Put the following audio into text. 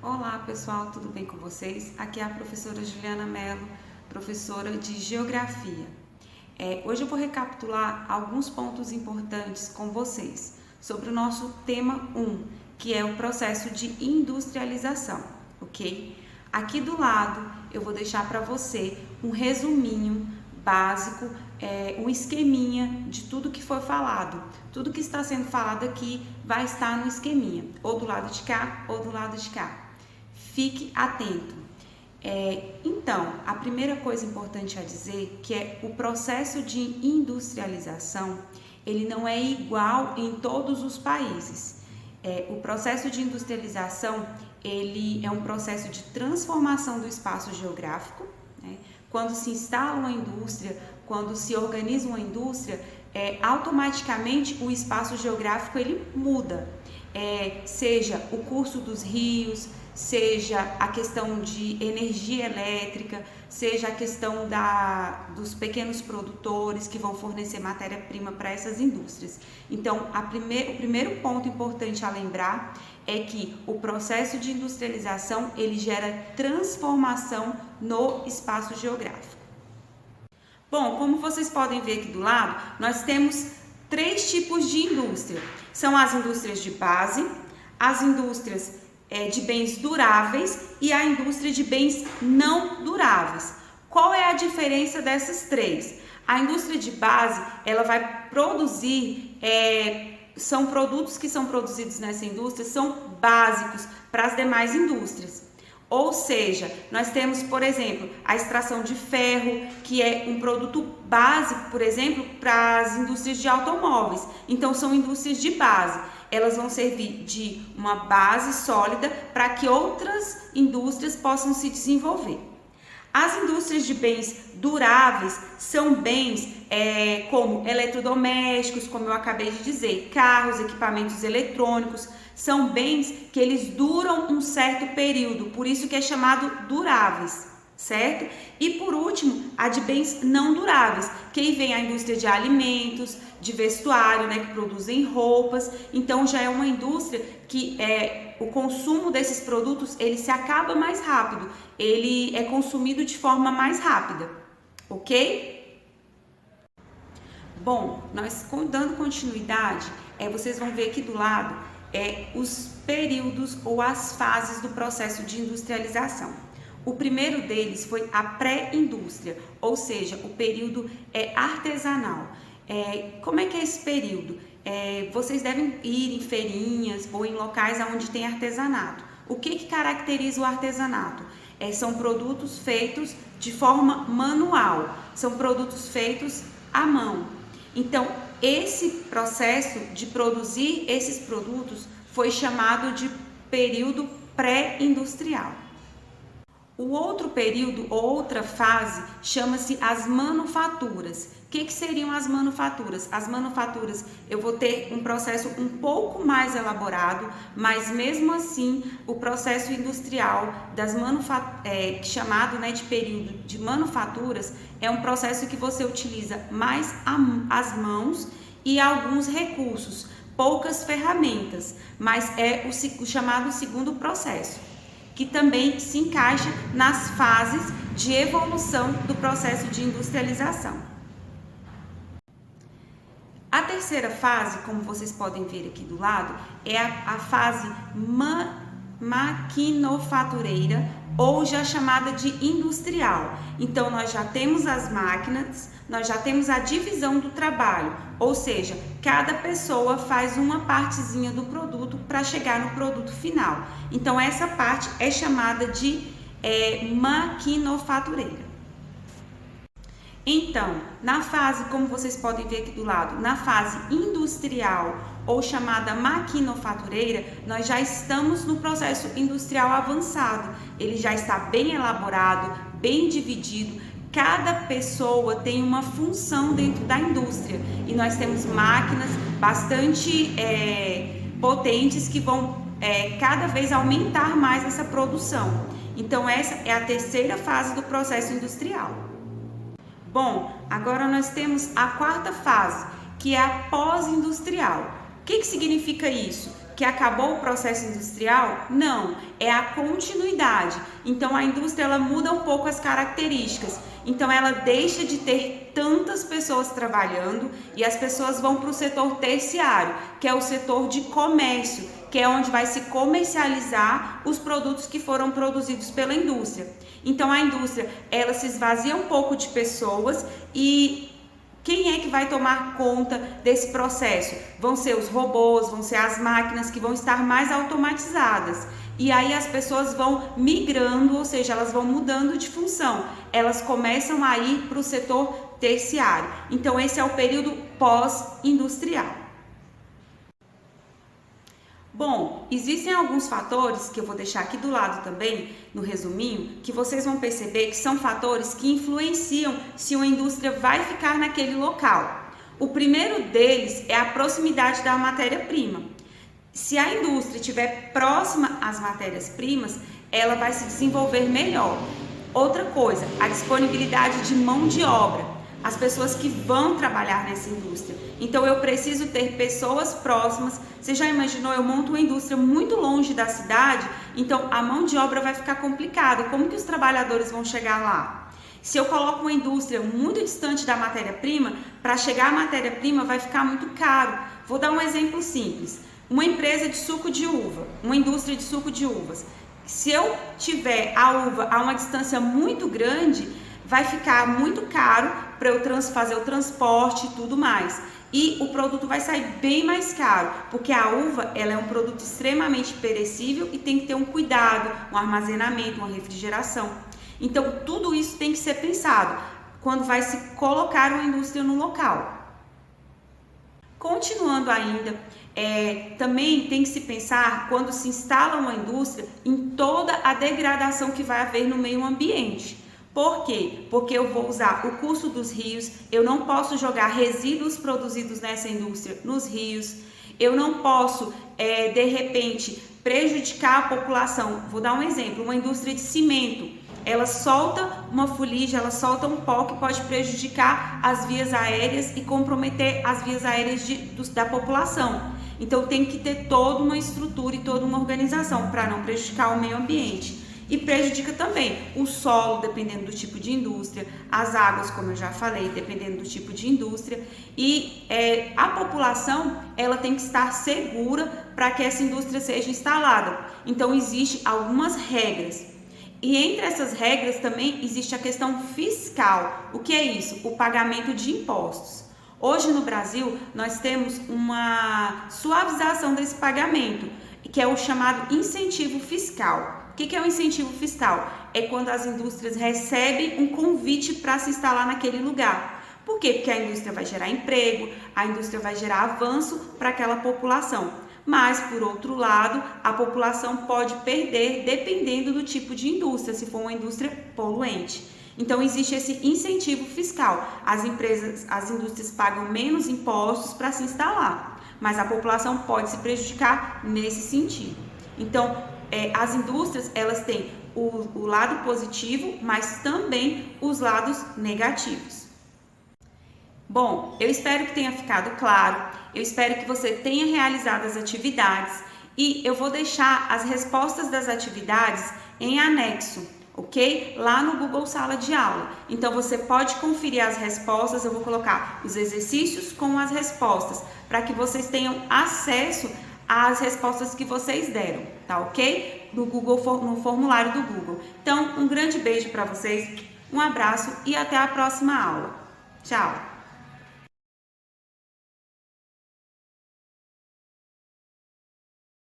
Olá pessoal, tudo bem com vocês? Aqui é a professora Juliana Mello, professora de Geografia. Hoje eu vou recapitular alguns pontos importantes com vocês sobre o nosso tema 1, que é o processo de industrialização, ok? Aqui do lado eu vou deixar para você um resuminho básico, um esqueminha de tudo que foi falado. Tudo que está sendo falado aqui vai estar no esqueminha, ou do lado de cá ou do lado de cá. Fique atento. Então, a primeira coisa importante a dizer que é o processo de industrialização, ele não é igual em todos os países. O processo de industrialização, ele é um processo de transformação do espaço geográfico, né? Quando se instala uma indústria, quando se organiza uma indústria, automaticamente o espaço geográfico ele muda. Seja o curso dos rios, seja a questão de energia elétrica, seja a questão dos pequenos produtores que vão fornecer matéria-prima para essas indústrias. Então, o primeiro ponto importante a lembrar é que o processo de industrialização ele gera transformação no espaço geográfico. Bom, como vocês podem ver aqui do lado, nós temos 3 tipos de indústria. São as indústrias de base, as indústrias de bens duráveis e a indústria de bens não duráveis. Qual é a diferença dessas 3? A indústria de base, ela vai produzir, são produtos que são produzidos nessa indústria, são básicos para as demais indústrias. Ou seja, nós temos, por exemplo, a extração de ferro, que é um produto básico, por exemplo, para as indústrias de automóveis. Então, são indústrias de base. Elas vão servir de uma base sólida para que outras indústrias possam se desenvolver. As indústrias de bens duráveis são bens como eletrodomésticos, como eu acabei de dizer, carros, equipamentos eletrônicos, são bens que eles duram um certo período, por isso que é chamado duráveis, certo? E por último, a de bens não duráveis, que aí vem a indústria de alimentos, de vestuário, né, que produzem roupas. Então já é uma indústria que o consumo desses produtos ele se acaba mais rápido, ele é consumido de forma mais rápida, ok? Bom, nós dando continuidade, vocês vão ver aqui do lado os períodos ou as fases do processo de industrialização. O primeiro deles foi a pré-indústria, ou seja, o período artesanal. Como é que é esse período? Vocês devem ir em feirinhas ou em locais onde tem artesanato. O que caracteriza o artesanato? São produtos feitos de forma manual, são produtos feitos à mão. Então, esse processo de produzir esses produtos foi chamado de período pré-industrial. O outro período, outra fase, chama-se as manufaturas. O que seriam as manufaturas? As manufaturas, eu vou ter um processo um pouco mais elaborado, mas mesmo assim, o processo industrial chamado de período de manufaturas, é um processo que você utiliza mais as mãos e alguns recursos, poucas ferramentas, mas é o chamado segundo processo, que também se encaixa nas fases de evolução do processo de industrialização. A terceira fase, como vocês podem ver aqui do lado, é a fase maquinofatureira, ou já chamada de industrial. Então, nós já temos as máquinas, nós já temos a divisão do trabalho, ou seja, cada pessoa faz uma partezinha do produto para chegar no produto final. Então, essa parte é chamada de maquinofatureira. Então, na fase, como vocês podem ver aqui do lado, na fase industrial ou chamada maquinofatureira, nós já estamos no processo industrial avançado. Ele já está bem elaborado, bem dividido. Cada pessoa tem uma função dentro da indústria e nós temos máquinas bastante potentes que vão cada vez aumentar mais essa produção. Então, essa é a terceira fase do processo industrial. Bom, agora nós temos a quarta fase, que é a pós-industrial. O que significa isso? que acabou o processo industrial? Não, é a continuidade. Então a indústria ela muda um pouco as características. Então ela deixa de ter tantas pessoas trabalhando e as pessoas vão para o setor terciário, que é o setor de comércio, que é onde vai se comercializar os produtos que foram produzidos pela indústria. Então a indústria ela se esvazia um pouco de pessoas e quem é que vai tomar conta desse processo? Vão ser os robôs, vão ser as máquinas que vão estar mais automatizadas. E aí as pessoas vão migrando, ou seja, elas vão mudando de função. Elas começam a ir para o setor terciário. Então esse é o período pós-industrial. Bom, existem alguns fatores que eu vou deixar aqui do lado também, no resuminho, que vocês vão perceber que são fatores que influenciam se uma indústria vai ficar naquele local. O primeiro deles é a proximidade da matéria-prima. Se a indústria estiver próxima às matérias-primas, ela vai se desenvolver melhor. Outra coisa, a disponibilidade de mão de obra. As pessoas que vão trabalhar nessa indústria. Então eu preciso ter pessoas próximas. Você já imaginou, eu monto uma indústria muito longe da cidade, então a mão de obra vai ficar complicada. Como que os trabalhadores vão chegar lá? Se eu coloco uma indústria muito distante da matéria-prima, para chegar à matéria-prima vai ficar muito caro. Vou dar um exemplo simples. Uma empresa de suco de uva, uma indústria de suco de uvas. Se eu tiver a uva a uma distância muito grande, vai ficar muito caro para eu fazer o transporte e tudo mais. E o produto vai sair bem mais caro, porque a uva ela é um produto extremamente perecível e tem que ter um cuidado, um armazenamento, uma refrigeração. Então, tudo isso tem que ser pensado quando vai se colocar uma indústria no local. Continuando ainda, também tem que se pensar quando se instala uma indústria em toda a degradação que vai haver no meio ambiente. Por quê? Porque eu vou usar o curso dos rios, eu não posso jogar resíduos produzidos nessa indústria nos rios, eu não posso, de repente, prejudicar a população. Vou dar um exemplo, uma indústria de cimento, ela solta uma fuligem, ela solta um pó que pode prejudicar as vias aéreas e comprometer as vias aéreas da população. Então tem que ter toda uma estrutura e toda uma organização para não prejudicar o meio ambiente. E prejudica também o solo, dependendo do tipo de indústria, as águas, como eu já falei, dependendo do tipo de indústria. E a população, ela tem que estar segura para que essa indústria seja instalada. Então, existem algumas regras. E entre essas regras também existe a questão fiscal. O que é isso? O pagamento de impostos. Hoje no Brasil, nós temos uma suavização desse pagamento, que é o chamado incentivo fiscal. O que é o incentivo fiscal? É quando as indústrias recebem um convite para se instalar naquele lugar. Por quê? Porque a indústria vai gerar emprego, a indústria vai gerar avanço para aquela população. Mas, por outro lado, a população pode perder dependendo do tipo de indústria, se for uma indústria poluente. Então, existe esse incentivo fiscal. As indústrias pagam menos impostos para se instalar, mas a população pode se prejudicar nesse sentido. Então, as indústrias, elas têm o lado positivo, mas também os lados negativos. Bom, eu espero que tenha ficado claro, eu espero que você tenha realizado as atividades e eu vou deixar as respostas das atividades em anexo, ok? Lá no Google Sala de Aula. Então, você pode conferir as respostas, eu vou colocar os exercícios com as respostas, para que vocês tenham acesso às respostas que vocês deram, tá ok? No formulário do Google. Então, um grande beijo para vocês, um abraço e até a próxima aula. Tchau!